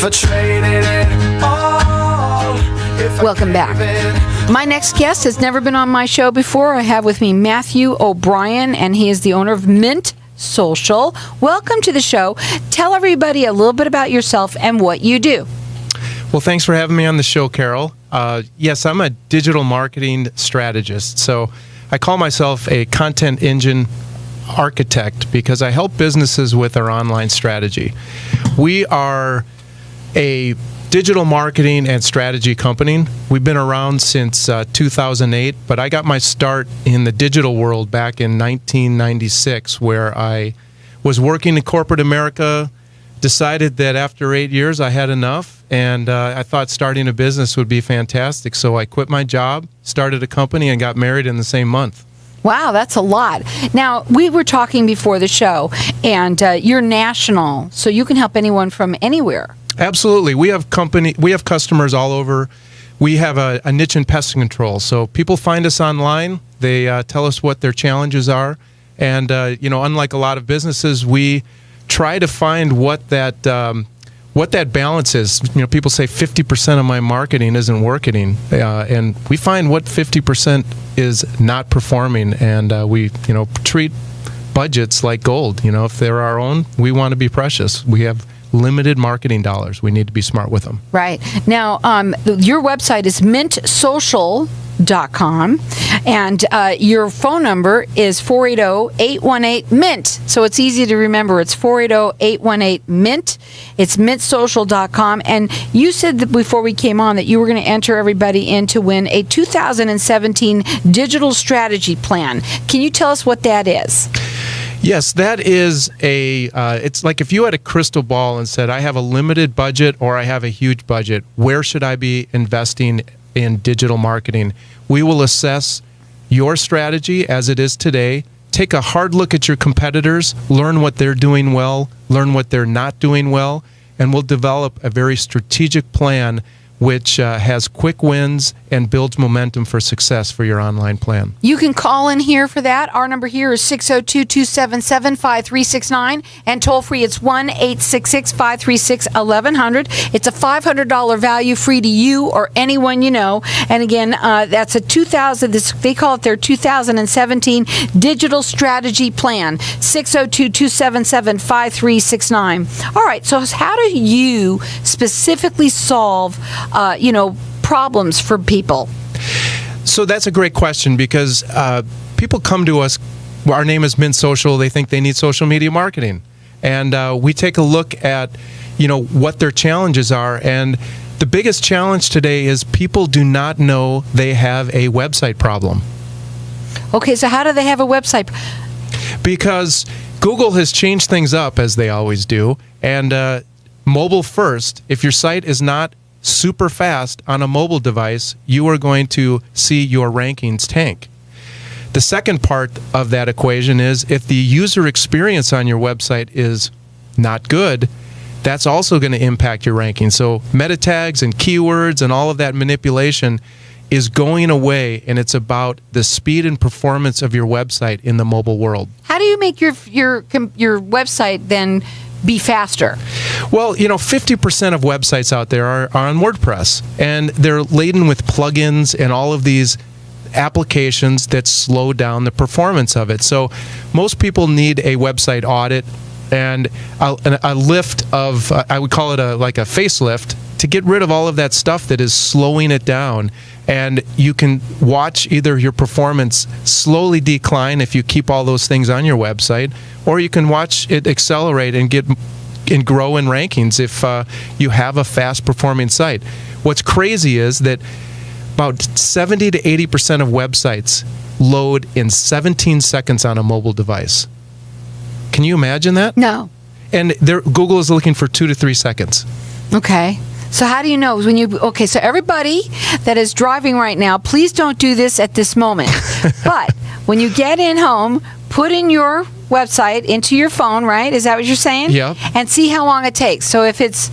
for trading it all. Welcome back. My next guest has never been on my show before. I have with me Matthew O'Brien, and he is the owner of Mint Social. Welcome to the show. Tell everybody a little bit about yourself and what you do. Well, thanks for having me on the show, Carol. Yes, I'm a digital marketing strategist. So I call myself a content engine architect because I help businesses with their online strategy. We are a digital marketing and strategy company. We've been around since 2008, but I got my start in the digital world back in 1996, where I was working in corporate America, decided that after 8 years I had enough, and I thought starting a business would be fantastic. So I quit my job, started a company, and got married in the same month. Wow, that's a lot. Now, we were talking before the show, and you're national, so you can help anyone from anywhere. Absolutely. We have customers all over. We have a niche in pest control. So people find us online. They tell us what their challenges are. And, unlike a lot of businesses, we try to find what that balance is. People say 50% of my marketing isn't working. And we find what 50% is not performing. And we, treat budgets like gold. If they're our own, we want to be precious. We have limited marketing dollars. We need to be smart with them. Right. Now, your website is mintsocial.com, and your phone number is 480-818-MINT. So it's easy to remember. It's 480-818-MINT. It's mintsocial.com. And you said that before we came on that you were going to enter everybody in to win a 2017 digital strategy plan. Can you tell us what that is? Yes, that is it's like if you had a crystal ball and said, I have a limited budget or I have a huge budget, where should I be investing in digital marketing? We will assess your strategy as it is today, take a hard look at your competitors, learn what they're doing well, learn what they're not doing well, and we'll develop a very strategic plan which has quick wins and builds momentum for success for your online plan. You can call in here for that. Our number here is 602-277-5369, and toll free it's 1-866-536-1100. It's a $500 value, free to you or anyone you know. And again, that's a they call it their 2017 digital strategy plan. 602-277-5369. All right, so how do you specifically solve problems for people? So that's a great question because people come to us. Our name is Mint Social. They think they need social media marketing, and we take a look at what their challenges are. And the biggest challenge today is people do not know they have a website problem. Okay, so how do they have a website? Because Google has changed things up, as they always do, and mobile first. If your site is not super fast on a mobile device, you are going to see your rankings tank. The second part of that equation is if the user experience on your website is not good, that's also going to impact your ranking. So meta tags and keywords and all of that manipulation is going away, and it's about the speed and performance of your website in the mobile world. How do you make your website then be faster? Well, 50% of websites out there are on WordPress, and they're laden with plugins and all of these applications that slow down the performance of it. So most people need a website audit and a lift of, I would call it like a facelift, to get rid of all of that stuff that is slowing it down. And you can watch either your performance slowly decline if you keep all those things on your website, or you can watch it accelerate and grow in rankings if you have a fast performing site. What's crazy is that about 70 to 80% of websites load in 17 seconds on a mobile device. Can you imagine that? No. And Google is looking for 2 to 3 seconds. Okay. So how do you know so everybody that is driving right now, please don't do this at this moment. But when you get in home, put in your website into your phone, right? Is that what you're saying? Yeah. And see how long it takes. So if it's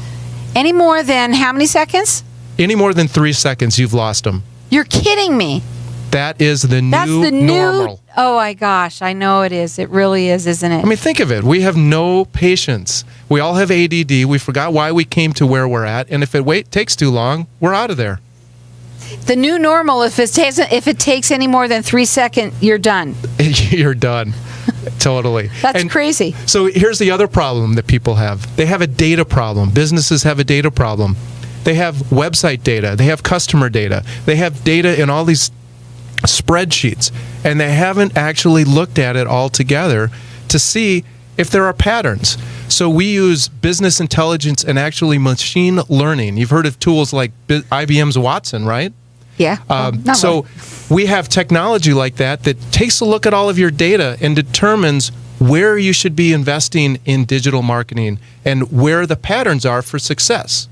any more than how many seconds? Any more than 3 seconds, you've lost them. You're kidding me. That is the That's new the new. normal. Oh my gosh, I know it is. It really is, isn't it? I mean, think of it. We have no patience. We all have ADD. We forgot why we came to where we're at, and if it takes too long, we're out of there. The new normal. If it takes any more than 3 seconds, you're done. You're done. Totally. That's And crazy. So here's the other problem that people have. They have a data problem. Businesses have a data problem. They have website data. They have customer data. They have data in all these spreadsheets, and they haven't actually looked at it all together to see if there are patterns. So we use business intelligence and actually machine learning. You've heard of tools like IBM's Watson, right? Yeah. Not So really. we have technology like that takes a look at all of your data and determines where you should be investing in digital marketing and where the patterns are for success.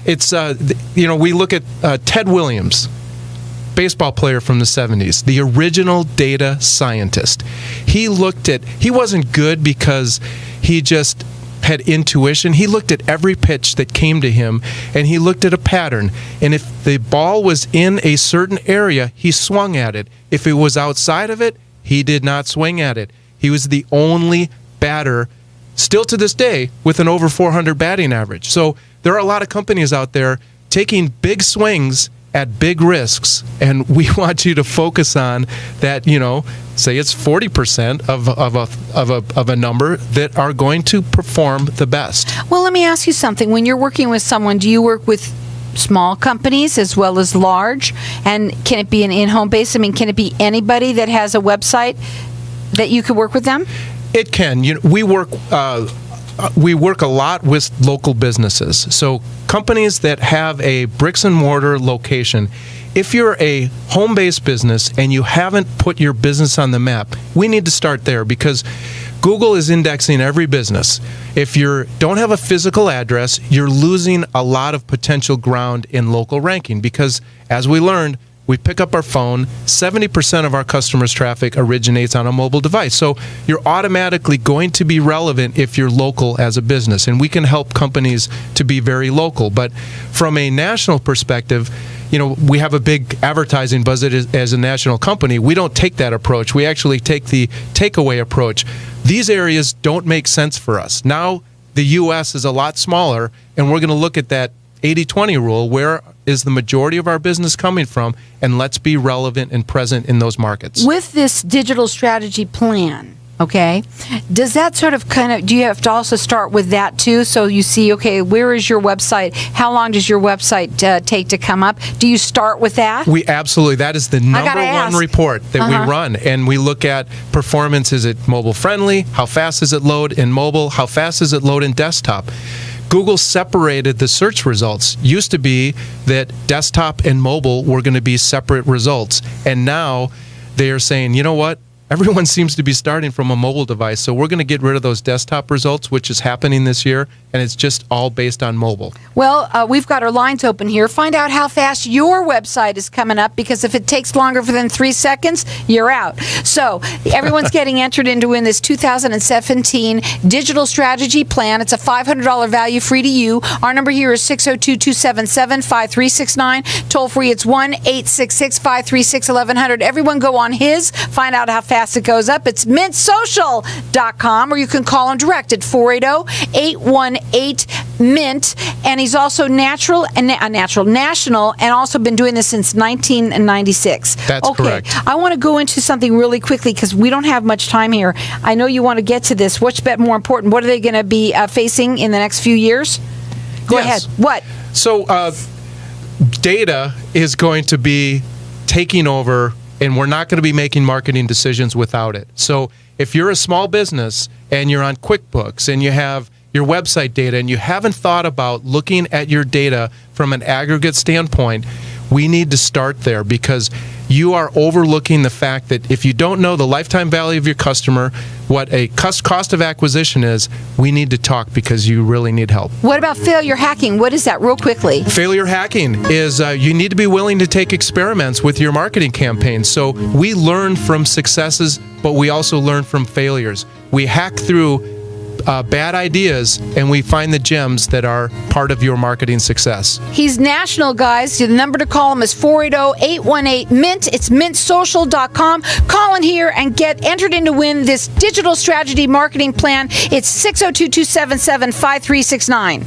It's, we look at Ted Williams, baseball player from the 70s, the original data scientist. He wasn't good because he just had intuition. He looked at every pitch that came to him, and he looked at a pattern. And if the ball was in a certain area, he swung at it. If it was outside of it, he did not swing at it. He was the only batter, still to this day, with an over 400 batting average. So there are a lot of companies out there taking big swings at big risks, and we want you to focus on that. Say it's 40% of a number that are going to perform the best. Well, let me ask you something. When you're working with someone, do you work with small companies as well as large? And can it be an in-home base? I mean, can it be anybody that has a website that you could work with them? It can. We work a lot with local businesses. So companies that have a bricks and mortar location. If you're a home-based business and you haven't put your business on the map, we need to start there because Google is indexing every business. If you don't have a physical address, you're losing a lot of potential ground in local ranking because, as we learned, we pick up our phone, 70% of our customers' traffic originates on a mobile device. So you're automatically going to be relevant if you're local as a business. And we can help companies to be very local. But from a national perspective, we have a big advertising budget as a national company. We don't take that approach. We actually take the takeaway approach. These areas don't make sense for us. Now the U.S. is a lot smaller, and we're going to look at that 80-20 rule. Where is the majority of our business coming from? And let's be relevant and present in those markets. With this digital strategy plan, okay, does that do you have to also start with that too? So you see, okay, where is your website? How long does your website take to come up? Do you start with that? We absolutely, that is the number one ask. report that we run. And we look at performance. Is it mobile friendly? How fast does it load in mobile? How fast does it load in desktop? Google separated the search results. Used to be that desktop and mobile were going to be separate results. And now they are saying, you know what? Everyone seems to be starting from a mobile device, so we're going to get rid of those desktop results, which is happening this year, and it's just all based on mobile. Well, we've got our lines open here. Find out how fast your website is coming up, because if it takes longer than 3 seconds, you're out. So everyone's getting entered into win this 2017 digital strategy plan. It's a $500 value, free to you. Our number here is 602-277-5369. Toll free, it's 1-866-536-1100. Everyone go on his, find out how fast it goes up. It's mintsocial.com, or you can call him direct at 480-818-MINT. And he's also national, and also been doing this since 1996. That's correct. I want to go into something really quickly because we don't have much time here. I know you want to get to this. What's more important? What are they going to be facing in the next few years? Go ahead. What? So data is going to be taking over, and we're not going to be making marketing decisions without it. So if you're a small business and you're on QuickBooks and you have your website data and you haven't thought about looking at your data from an aggregate standpoint, we need to start there, because you are overlooking the fact that if you don't know the lifetime value of your customer, what a cost of acquisition is, we need to talk, because you really need help. What about failure hacking? What is that, real quickly? Failure hacking is you need to be willing to take experiments with your marketing campaigns. So we learn from successes, but we also learn from failures. We hack through bad ideas and we find the gems that are part of your marketing success. He's national, guys. The number to call him is 480-818-MINT. It's mintsocial.com. Call in here and get entered in to win this digital strategy marketing plan. It's 602-277-5369.